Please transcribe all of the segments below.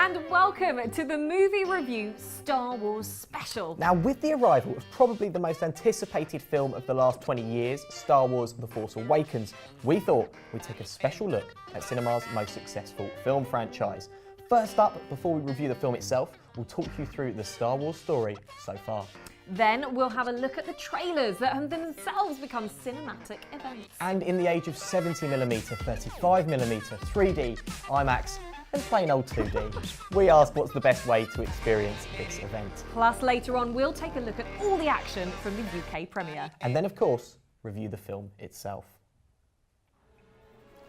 and welcome to the movie review Star Wars special. Now, with the arrival of probably the most anticipated film of the last 20 years, Star Wars The Force Awakens, we thought we'd take a special look at cinema's most successful film franchise. First up, before we review the film itself, we'll talk you through the Star Wars story so far. Then we'll have a look at the trailers that have themselves become cinematic events. And in the age of 70mm, 35mm, 3D, IMAX, and plain old 2D, we ask what's the best way to experience this event. Plus, later on, we'll take a look at all the action from the UK premiere. And then, of course, review the film itself.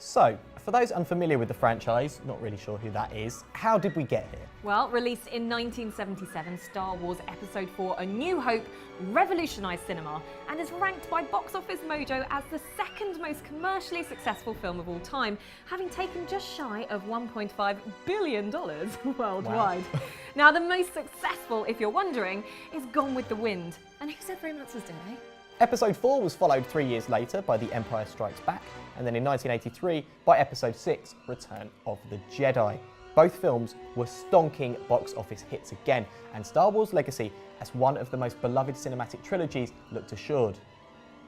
So, for those unfamiliar with the franchise, not really sure who that is, how did we get here? Well, released in 1977, Star Wars Episode 4 A New Hope revolutionised cinema and is ranked by Box Office Mojo as the second most commercially successful film of all time, having taken just shy of $1.5 billion worldwide. Wow. Now, the most successful, if you're wondering, is Gone with the Wind. And who said romances did, eh? Episode 4 was followed 3 years later by The Empire Strikes Back, and then in 1983 by Episode 6, Return of the Jedi. Both films were stonking box office hits again, and Star Wars' legacy as one of the most beloved cinematic trilogies looked assured.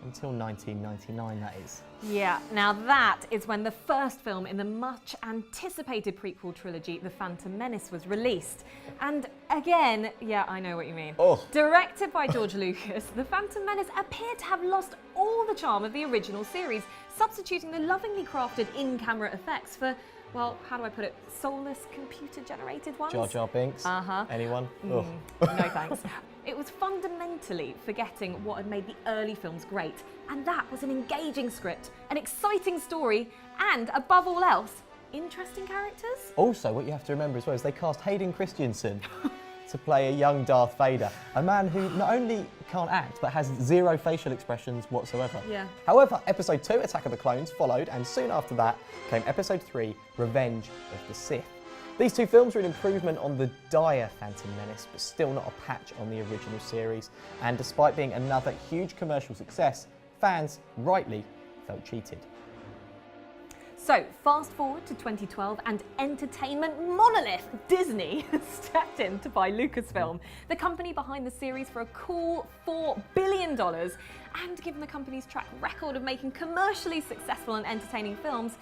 Until 1999, that is. Yeah, now that is when the first film in the much anticipated prequel trilogy, The Phantom Menace, was released. And again, yeah, I know what you mean. Oh. Directed by George Lucas, The Phantom Menace appeared to have lost all the charm of the original series, substituting the lovingly crafted in-camera effects for, well, how do I put it, soulless computer-generated ones? Jar Jar Binks? Anyone? No thanks. It was fundamentally forgetting what had made the early films great, and that was an engaging script, an exciting story, and above all else, interesting characters. Also, what you have to remember as well is they cast Hayden Christensen to play a young Darth Vader, a man who not only can't act, but has zero facial expressions whatsoever. Yeah. However, Episode 2, Attack of the Clones, followed, and soon after that came Episode 3, Revenge of the Sith. These two films were an improvement on the dire Phantom Menace, but still not a patch on the original series. And despite being another huge commercial success, fans, rightly, felt cheated. So, fast forward to 2012 and entertainment monolith Disney stepped in to buy Lucasfilm, the company behind the series, for a cool $4 billion. And given the company's track record of making commercially successful and entertaining films,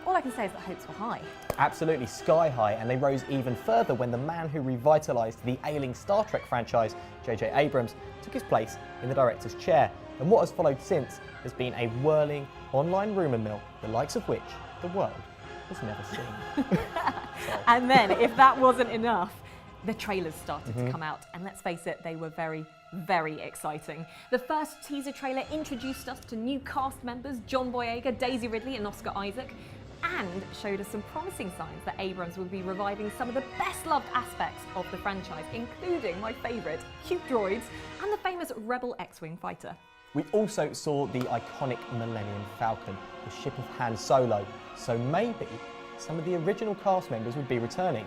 all I can say is that hopes were high. Absolutely sky high, and they rose even further when the man who revitalised the ailing Star Trek franchise, J.J. Abrams, took his place in the director's chair. And what has followed since has been a whirling online rumour mill, the likes of which the world has never seen. And then, if that wasn't enough, the trailers started to come out, and let's face it, they were very, very exciting. The first teaser trailer introduced us to new cast members, John Boyega, Daisy Ridley and Oscar Isaac, and showed us some promising signs that Abrams would be reviving some of the best-loved aspects of the franchise, including my favourite, cute droids, and the famous Rebel X-Wing fighter. We also saw the iconic Millennium Falcon, the ship of Han Solo, so maybe some of the original cast members would be returning.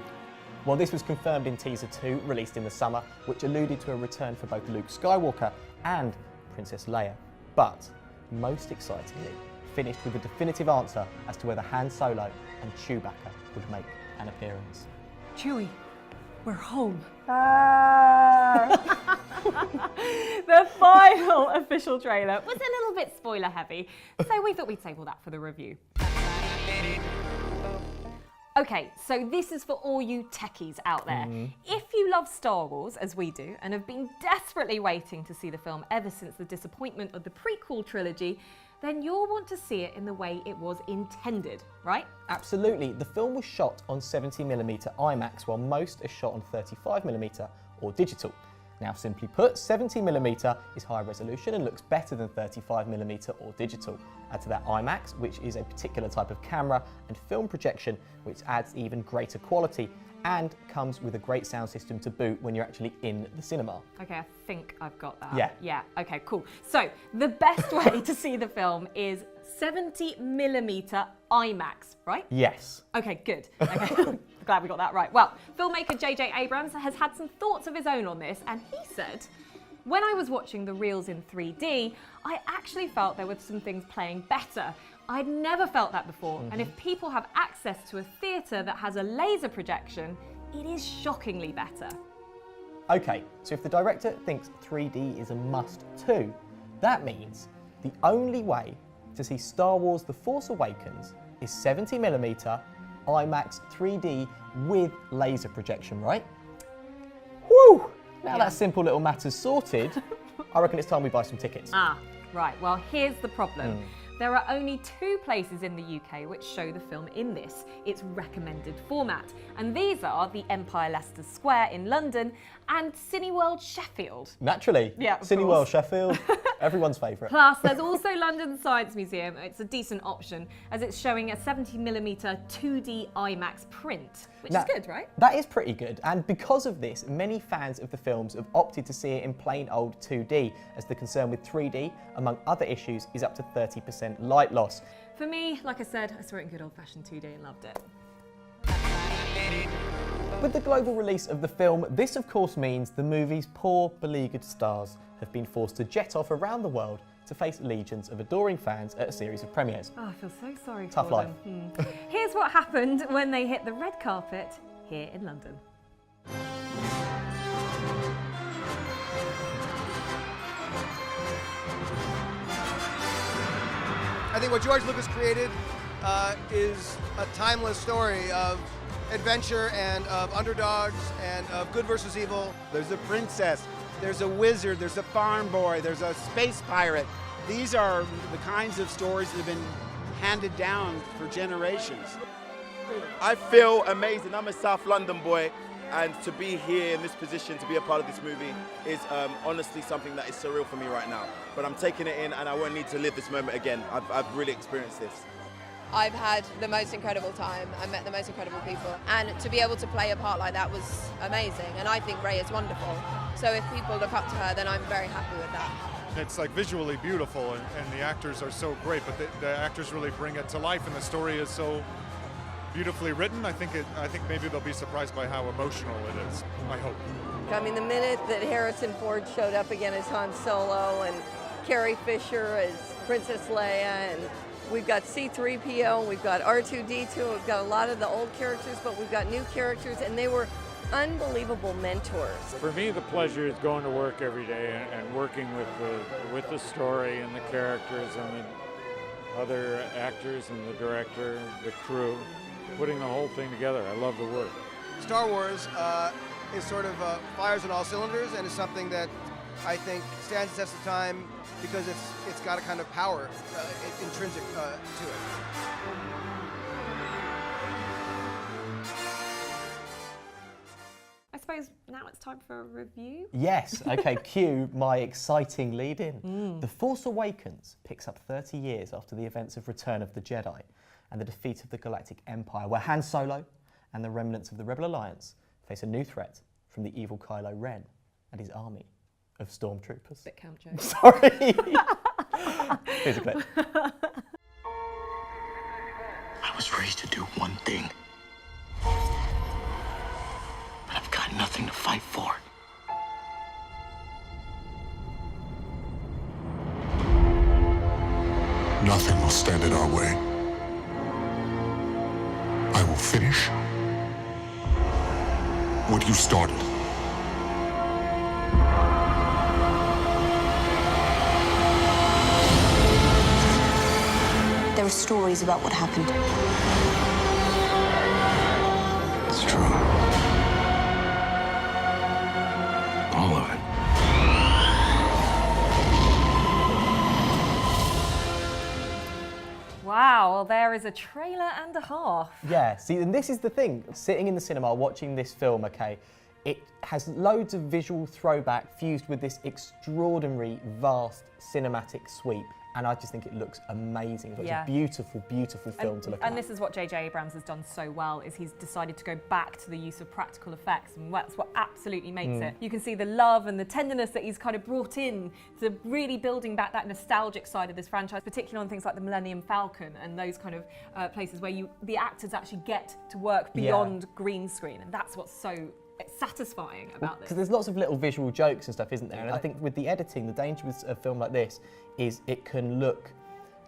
Well, this was confirmed in Teaser 2, released in the summer, which alluded to a return for both Luke Skywalker and Princess Leia. But, most excitingly, finished with a definitive answer as to whether Han Solo and Chewbacca would make an appearance. Chewie, we're home. The final official trailer was a little bit spoiler heavy, so we thought we'd save all that for the review. Okay, so this is for all you techies out there. If you love Star Wars, as we do, and have been desperately waiting to see the film ever since the disappointment of the prequel trilogy, then you'll want to see it in the way it was intended, right? Absolutely. The film was shot on 70mm IMAX, while most are shot on 35mm or digital. Now, simply put, 70mm is high resolution and looks better than 35mm or digital. Add to that IMAX, which is a particular type of camera, and film projection, which adds even greater quality and comes with a great sound system to boot when you're actually in the cinema. Okay, I think I've got that. Yeah. Yeah, okay, cool. So, the best way to see the film is 70mm IMAX, right? Yes. Okay, good. Okay. Glad we got that right. Well, filmmaker J.J. Abrams has had some thoughts of his own on this, and he said, when I was watching the reels in 3D, I actually felt there were some things playing better. I'd never felt that before, and if people have access to a theatre that has a laser projection, it is shockingly better. Okay, so if the director thinks 3D is a must too, that means the only way to see Star Wars The Force Awakens is 70mm IMAX 3D with laser projection, right? Woo! Now that simple little matter's sorted, I reckon it's time we buy some tickets. Ah, right. Well, here's the problem. There are only 2 places in the UK which show the film in its recommended format. And these are the Empire Leicester Square in London and Cineworld Sheffield. Naturally. Yeah, of Cineworld course. Sheffield, everyone's favourite. Plus, there's also London Science Museum. It's a decent option as it's showing a 70mm 2D IMAX print, which is good, right? That is pretty good, and because of this, many fans of the films have opted to see it in plain old 2D, as the concern with 3D, among other issues, is up to 30% light loss. For me, like I said, I saw it in good old-fashioned 2D and loved it. With the global release of the film, this of course means the movie's poor, beleaguered stars have been forced to jet off around the world to face legions of adoring fans at a series of premieres. Oh, I feel so sorry Tough for life. them. Here's what happened when they hit the red carpet here in London. I think what George Lucas created is a timeless story of adventure and of underdogs and of good versus evil. There's a princess, there's a wizard, there's a farm boy, there's a space pirate. These are the kinds of stories that have been handed down for generations. I feel amazing. I'm a South London boy, and to be here in this position, to be a part of this movie, is honestly something that is surreal for me right now. But I'm taking it in, and I won't need to live this moment again. I've really experienced this. I've had the most incredible time. I met the most incredible people. And to be able to play a part like that was amazing. And I think Rey is wonderful. So if people look up to her, then I'm very happy with that. It's like visually beautiful, and the actors are so great, but the actors really bring it to life, and the story is so beautifully written. I think maybe they'll be surprised by how emotional it is. I hope. I mean, the minute that Harrison Ford showed up again as Han Solo and Carrie Fisher as Princess Leia, and we've got C-3PO, and we've got R2-D2, we've got a lot of the old characters, but we've got new characters, and they were unbelievable mentors. For me, the pleasure is going to work every day and working with the story and the characters and the other actors and the director, the crew, putting the whole thing together. I love the work. Star Wars is sort of fires on all cylinders, and is something that I think stands the test of time because it's got a kind of power intrinsic to it. I suppose now it's time for a review. Yes, okay, cue my exciting lead-in. The Force Awakens picks up 30 years after the events of Return of the Jedi and the defeat of the Galactic Empire, where Han Solo and the remnants of the Rebel Alliance face a new threat from the evil Kylo Ren and his army of stormtroopers. Bit Camp Joe. Sorry. Here's a clip. I was raised to do one thing. But I've got nothing to fight for. Nothing will stand in our way. I will finish what you started. There are stories about what happened. It's true. All of it. Wow, well, there is a trailer and a half. Yeah, see, and this is the thing. Sitting in the cinema watching this film, okay, it has loads of visual throwback fused with this extraordinary, vast cinematic sweep. And I just think it looks amazing. It's a beautiful, beautiful film to look at. And this is what J.J. Abrams has done so well, is he's decided to go back to the use of practical effects, and that's what absolutely makes it. You can see the love and the tenderness that he's kind of brought in to really building back that nostalgic side of this franchise, particularly on things like the Millennium Falcon and those kind of places where the actors actually get to work beyond green screen, and that's what's so satisfying about this. Because there's lots of little visual jokes and stuff, isn't there? And I think with the editing, the danger with a film like this is it can look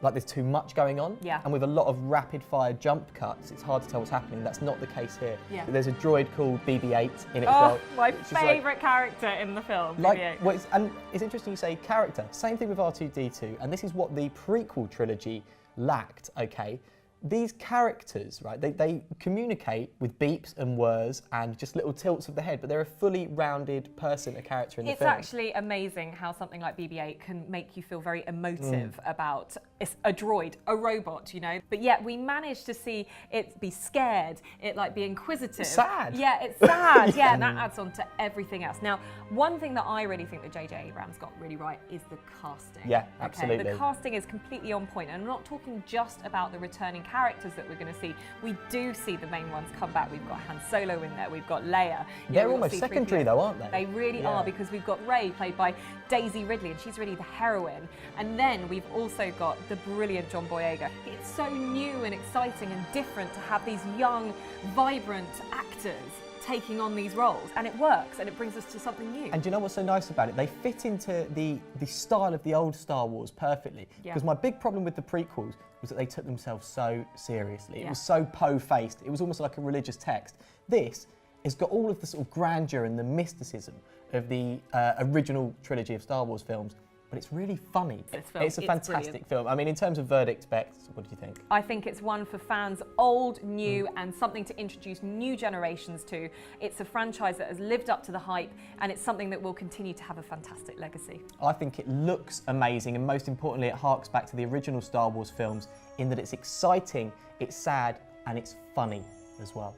like there's too much going on. Yeah. And with a lot of rapid fire jump cuts, it's hard to tell what's happening. That's not the case here. Yeah. There's a droid called BB-8 in it as Oh, well. my which is like- favourite character in the film. Like, BB-8. well, and it's interesting you say character. Same thing with R2-D2, and this is what the prequel trilogy lacked, okay? These characters, right, they communicate with beeps and whirs and just little tilts of the head, but they're a fully rounded person, a character in the film. It's actually amazing how something like BB-8 can make you feel very emotive about a droid, a robot, you know. But yet we managed to see it be scared, it like be inquisitive. Sad. Yeah, it's sad. Yeah, and that adds on to everything else. Now, one thing that I really think that J.J. Abrams got really right is the casting. Yeah, absolutely. Okay, the casting is completely on point, and I'm not talking just about the returning characters that we're going to see. We do see the main ones come back. We've got Han Solo in there. We've got Leia. They're almost secondary though, aren't they? They really are, because we've got Rey played by Daisy Ridley, and she's really the heroine. And then we've also got the brilliant John Boyega. It's so new and exciting and different to have these young, vibrant actors taking on these roles, and it works, and it brings us to something new. And do you know what's so nice about it? They fit into the style of the old Star Wars perfectly. Yeah. Because my big problem with the prequels was that they took themselves so seriously. Yeah. It was so po-faced. It was almost like a religious text. This has got all of the sort of grandeur and the mysticism of the original trilogy of Star Wars films, but it's really funny. It's a fantastic film. I mean, in terms of verdict, Becks, what do you think? I think it's one for fans, old, new, and something to introduce new generations to. It's a franchise that has lived up to the hype, and it's something that will continue to have a fantastic legacy. I think it looks amazing, and most importantly, it harks back to the original Star Wars films in that it's exciting, it's sad, and it's funny as well.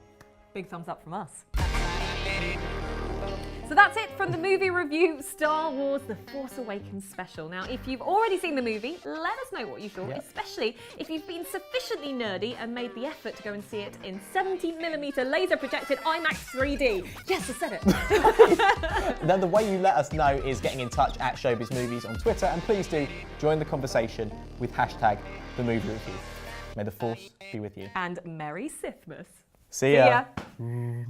Big thumbs up from us. So that's it from the movie review, Star Wars The Force Awakens special. Now, if you've already seen the movie, let us know what you thought, especially if you've been sufficiently nerdy and made the effort to go and see it in 70mm laser projected IMAX 3D. Yes, I said it. Now, the way you let us know is getting in touch at Showbiz Movies on Twitter, and please do join the conversation with hashtag The Movie Review. May the Force be with you. And Merry Sithmas. See ya. See ya.